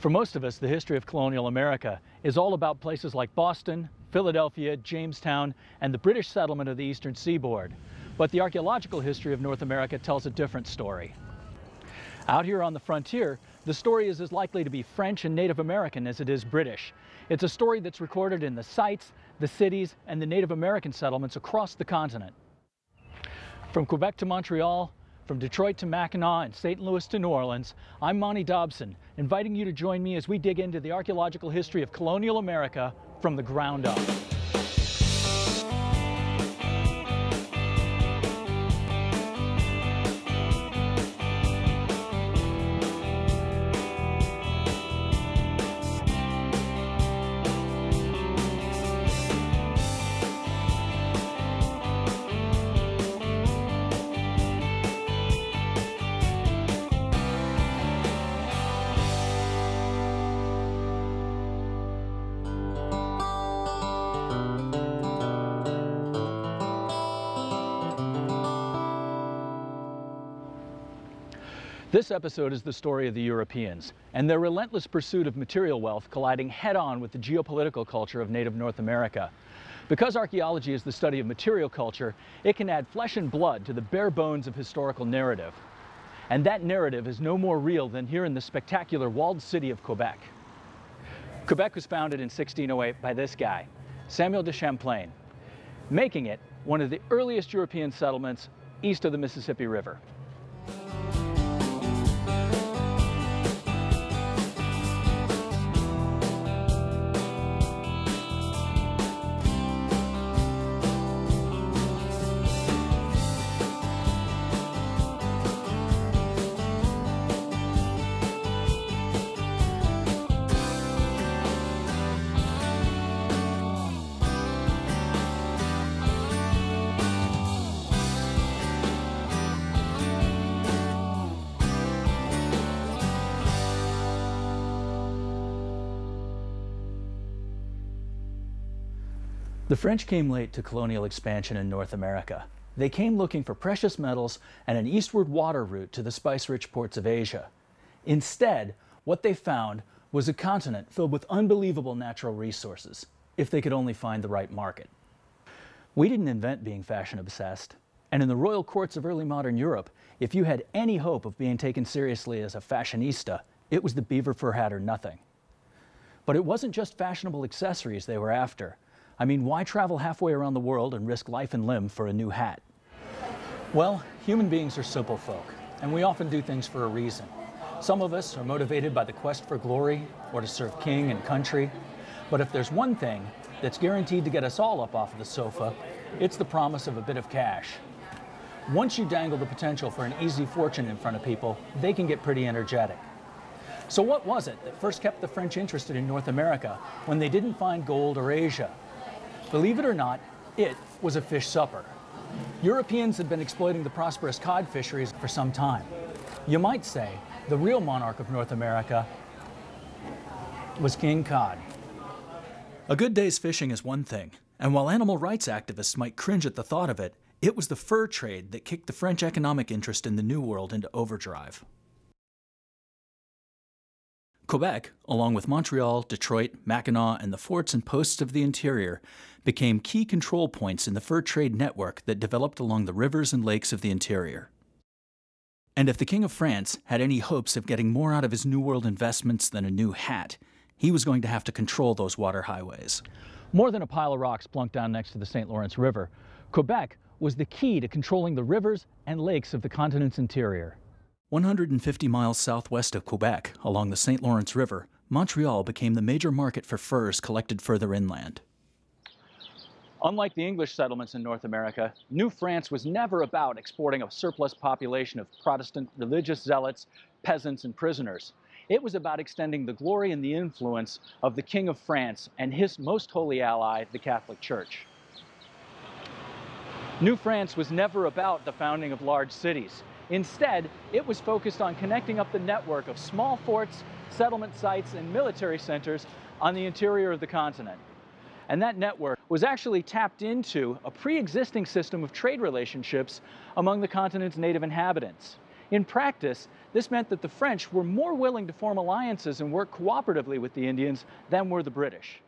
For most of us, the history of colonial America is all about places like Boston, Philadelphia, Jamestown, and the British settlement of the eastern seaboard. But the archaeological history of North America tells a different story. Out here on the frontier, the story is as likely to be French and Native American as it is British. It's a story that's recorded in the sites, the cities, and the Native American settlements across the continent. From Quebec to Montreal, from Detroit to Mackinac and St. Louis to New Orleans, I'm Monty Dobson, inviting you to join me as we dig into the archaeological history of colonial America from the ground up. This episode is the story of the Europeans and their relentless pursuit of material wealth colliding head-on with the geopolitical culture of native North America. Because archaeology is the study of material culture, it can add flesh and blood to the bare bones of historical narrative. And that narrative is no more real than here in the spectacular walled city of Quebec. Quebec was founded in 1608 by this guy, Samuel de Champlain, making it one of the earliest European settlements east of the Mississippi River. The French came late to colonial expansion in North America. They came looking for precious metals and an eastward water route to the spice-rich ports of Asia. Instead, what they found was a continent filled with unbelievable natural resources, if they could only find the right market. We didn't invent being fashion-obsessed, and in the royal courts of early modern Europe, if you had any hope of being taken seriously as a fashionista, it was the beaver fur hat or nothing. But it wasn't just fashionable accessories they were after. I mean, why travel halfway around the world and risk life and limb for a new hat? Well, human beings are simple folk, and we often do things for a reason. Some of us are motivated by the quest for glory or to serve king and country. But if there's one thing that's guaranteed to get us all up off of the sofa, it's the promise of a bit of cash. Once you dangle the potential for an easy fortune in front of people, they can get pretty energetic. So what was it that first kept the French interested in North America when they didn't find gold or Asia? Believe it or not, it was a fish supper. Europeans had been exploiting the prosperous cod fisheries for some time. You might say the real monarch of North America was King Cod. A good day's fishing is one thing, and while animal rights activists might cringe at the thought of it, it was the fur trade that kicked the French economic interest in the New World into overdrive. Quebec, along with Montreal, Detroit, Mackinac, and the forts and posts of the interior, became key control points in the fur trade network that developed along the rivers and lakes of the interior. And if the King of France had any hopes of getting more out of his New World investments than a new hat, he was going to have to control those water highways. More than a pile of rocks plunked down next to the St. Lawrence River, Quebec was the key to controlling the rivers and lakes of the continent's interior. 150 miles southwest of Quebec, along the St. Lawrence River, Montreal became the major market for furs collected further inland. Unlike the English settlements in North America, New France was never about exporting a surplus population of Protestant religious zealots, peasants, and prisoners. It was about extending the glory and the influence of the King of France and his most holy ally, the Catholic Church. New France was never about the founding of large cities. Instead, it was focused on connecting up the network of small forts, settlement sites, and military centers on the interior of the continent. And that network was actually tapped into a pre-existing system of trade relationships among the continent's native inhabitants. In practice, This meant that the French were more willing to form alliances and work cooperatively with the Indians than were the British.